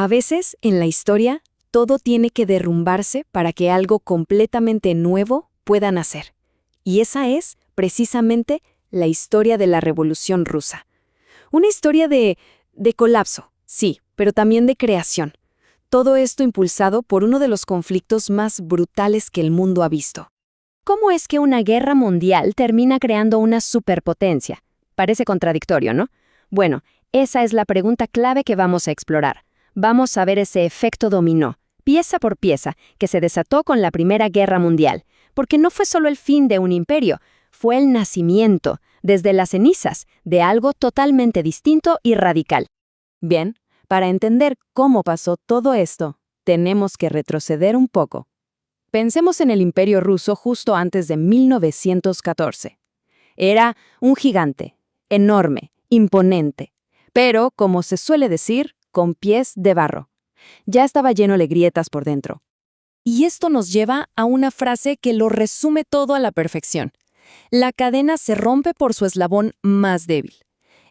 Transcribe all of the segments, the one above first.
A veces, en la historia, todo tiene que derrumbarse para que algo completamente nuevo pueda nacer. Y esa es, precisamente, la historia de la Revolución Rusa. Una historia de colapso, sí, pero también de creación. Todo esto impulsado por uno de los conflictos más brutales que el mundo ha visto. ¿Cómo es que una guerra mundial termina creando una superpotencia? Parece contradictorio, ¿no? Bueno, esa es la pregunta clave que vamos a explorar. Vamos a ver ese efecto dominó, pieza por pieza, que se desató con la Primera Guerra Mundial, porque no fue solo el fin de un imperio, fue el nacimiento, desde las cenizas, de algo totalmente distinto y radical. Bien, para entender cómo pasó todo esto, tenemos que retroceder un poco. Pensemos en el Imperio ruso justo antes de 1914. Era un gigante, enorme, imponente, pero, como se suele decir, con pies de barro. Ya estaba lleno de grietas por dentro. Y esto nos lleva a una frase que lo resume todo a la perfección. La cadena se rompe por su eslabón más débil.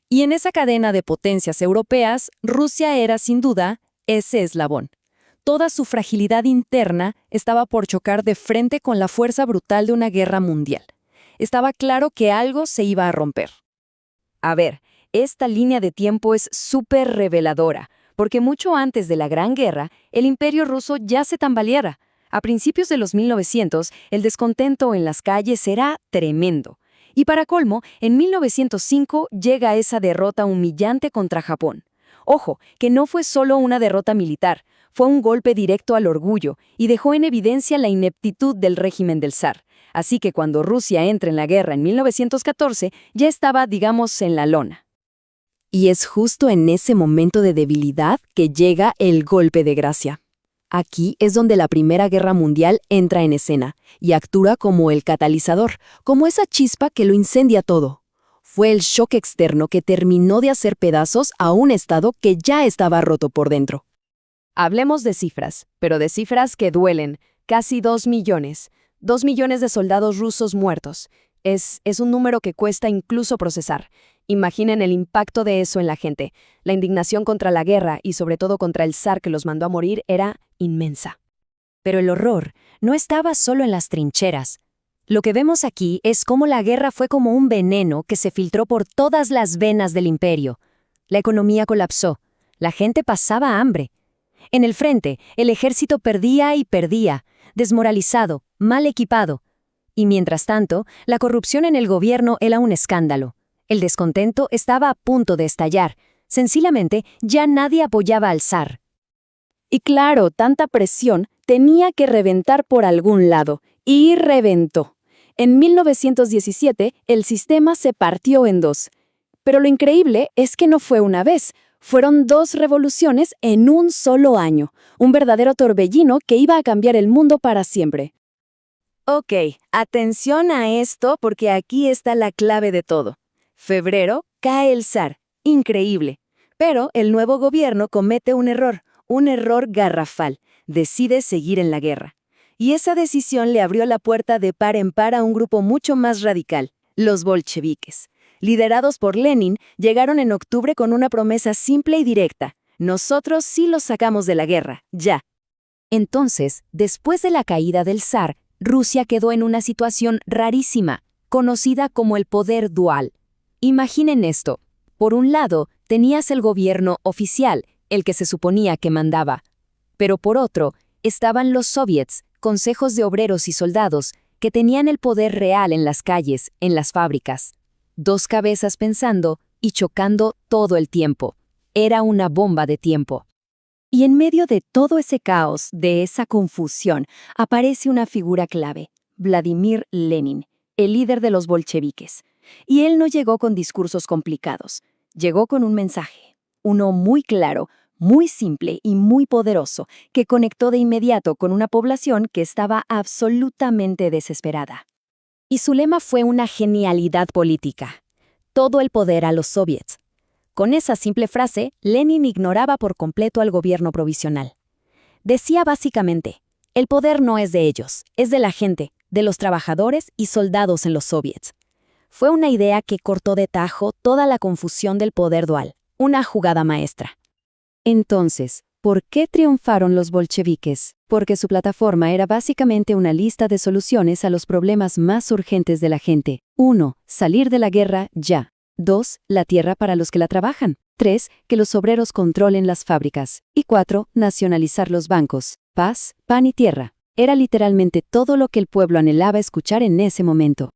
Y en esa cadena de potencias europeas, Rusia era sin duda ese eslabón. Toda su fragilidad interna estaba por chocar de frente con la fuerza brutal de una guerra mundial. Estaba claro que algo se iba a romper. A ver, esta línea de tiempo es súper reveladora, porque mucho antes de la Gran Guerra, el Imperio ruso ya se tambaleara. A principios de los 1900, el descontento en las calles era tremendo. Y para colmo, en 1905 llega esa derrota humillante contra Japón. Ojo, que no fue solo una derrota militar, fue un golpe directo al orgullo y dejó en evidencia la ineptitud del régimen del zar. Así que cuando Rusia entra en la guerra en 1914, ya estaba, digamos, en la lona. Y es justo en ese momento de debilidad que llega el golpe de gracia. Aquí es donde la Primera Guerra Mundial entra en escena y actúa como el catalizador, como esa chispa que lo incendia todo. Fue el shock externo que terminó de hacer pedazos a un Estado que ya estaba roto por dentro. Hablemos de cifras, pero de cifras que duelen. Casi 2 millones. 2 millones de soldados rusos muertos. Es un número que cuesta incluso procesar. Imaginen el impacto de eso en la gente. La indignación contra la guerra y sobre todo contra el zar que los mandó a morir era inmensa. Pero el horror no estaba solo en las trincheras. Lo que vemos aquí es cómo la guerra fue como un veneno que se filtró por todas las venas del imperio. La economía colapsó. La gente pasaba hambre. En el frente, el ejército perdía y perdía, desmoralizado, mal equipado. Y mientras tanto, la corrupción en el gobierno era un escándalo. El descontento estaba a punto de estallar. Sencillamente, ya nadie apoyaba al zar. Y claro, tanta presión tenía que reventar por algún lado. Y reventó. En 1917, el sistema se partió en dos. Pero lo increíble es que no fue una vez. Fueron 2 revoluciones en un solo año. Un verdadero torbellino que iba a cambiar el mundo para siempre. Ok, atención a esto porque aquí está la clave de todo. Febrero, cae el zar. Increíble. Pero el nuevo gobierno comete un error garrafal. Decide seguir en la guerra. Y esa decisión le abrió la puerta de par en par a un grupo mucho más radical, los bolcheviques. Liderados por Lenin, llegaron en octubre con una promesa simple y directa. Nosotros sí los sacamos de la guerra, ya. Entonces, después de la caída del zar, Rusia quedó en una situación rarísima, conocida como el poder dual. Imaginen esto. Por un lado, tenías el gobierno oficial, el que se suponía que mandaba. Pero por otro, estaban los soviets, consejos de obreros y soldados, que tenían el poder real en las calles, en las fábricas. 2 cabezas pensando y chocando todo el tiempo. Era una bomba de tiempo. Y en medio de todo ese caos, de esa confusión, aparece una figura clave, Vladimir Lenin, el líder de los bolcheviques. Y él no llegó con discursos complicados, llegó con un mensaje, uno muy claro, muy simple y muy poderoso, que conectó de inmediato con una población que estaba absolutamente desesperada. Y su lema fue una genialidad política: todo el poder a los soviets. Con esa simple frase, Lenin ignoraba por completo al gobierno provisional. Decía básicamente, el poder no es de ellos, es de la gente, de los trabajadores y soldados en los soviets. Fue una idea que cortó de tajo toda la confusión del poder dual, una jugada maestra. Entonces, ¿Por qué triunfaron los bolcheviques? Porque su plataforma era básicamente una lista de soluciones a los problemas más urgentes de la gente. 1. Salir de la guerra ya. 2. La tierra para los que la trabajan. 3. Que los obreros controlen las fábricas. Y 4. Nacionalizar los bancos. Paz, pan y tierra. Era literalmente todo lo que el pueblo anhelaba escuchar en ese momento.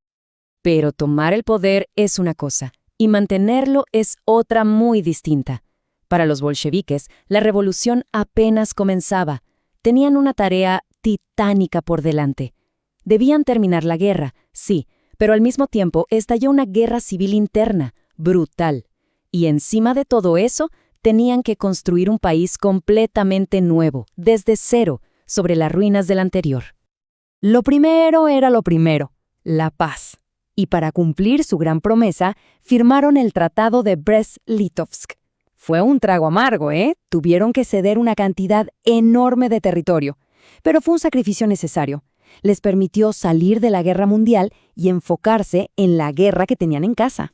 Pero tomar el poder es una cosa, y mantenerlo es otra muy distinta. Para los bolcheviques, la revolución apenas comenzaba. Tenían una tarea titánica por delante. Debían terminar la guerra, sí, pero al mismo tiempo estalló una guerra civil interna, brutal. Y encima de todo eso, tenían que construir un país completamente nuevo, desde cero, sobre las ruinas del anterior. Lo primero era lo primero, la paz. Y para cumplir su gran promesa, firmaron el Tratado de Brest-Litovsk. Fue un trago amargo, ¿eh? Tuvieron que ceder una cantidad enorme de territorio, pero fue un sacrificio necesario. Les permitió salir de la guerra mundial y enfocarse en la guerra que tenían en casa.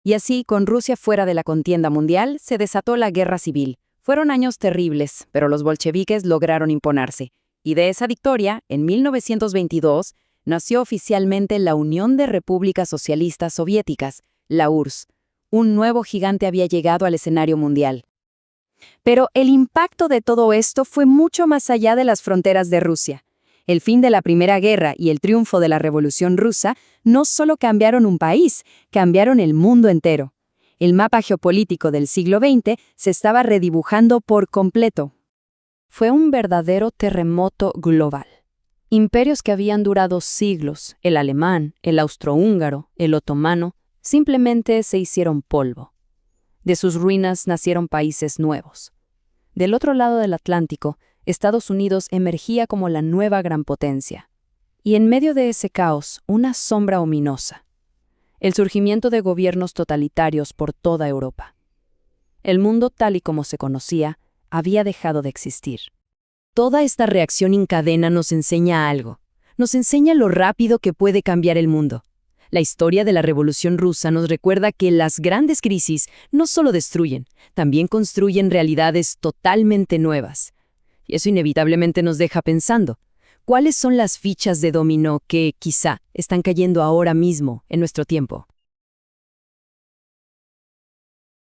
Y así, con Rusia fuera de la contienda mundial, se desató la guerra civil. Fueron años terribles, pero los bolcheviques lograron imponerse. Y de esa victoria, en 1922, nació oficialmente la Unión de Repúblicas Socialistas Soviéticas, la URSS. Un nuevo gigante había llegado al escenario mundial. Pero el impacto de todo esto fue mucho más allá de las fronteras de Rusia. El fin de la Primera Guerra y el triunfo de la Revolución Rusa no solo cambiaron un país, cambiaron el mundo entero. El mapa geopolítico del siglo XX se estaba redibujando por completo. Fue un verdadero terremoto global. Imperios que habían durado siglos, el alemán, el austrohúngaro, el otomano, simplemente se hicieron polvo. De sus ruinas nacieron países nuevos. Del otro lado del Atlántico, Estados Unidos emergía como la nueva gran potencia. Y en medio de ese caos, una sombra ominosa. El surgimiento de gobiernos totalitarios por toda Europa. El mundo tal y como se conocía, había dejado de existir. Toda esta reacción en cadena nos enseña algo. Nos enseña lo rápido que puede cambiar el mundo. La historia de la Revolución Rusa nos recuerda que las grandes crisis no solo destruyen, también construyen realidades totalmente nuevas. Y eso inevitablemente nos deja pensando, ¿cuáles son las fichas de dominó que, quizá, están cayendo ahora mismo en nuestro tiempo?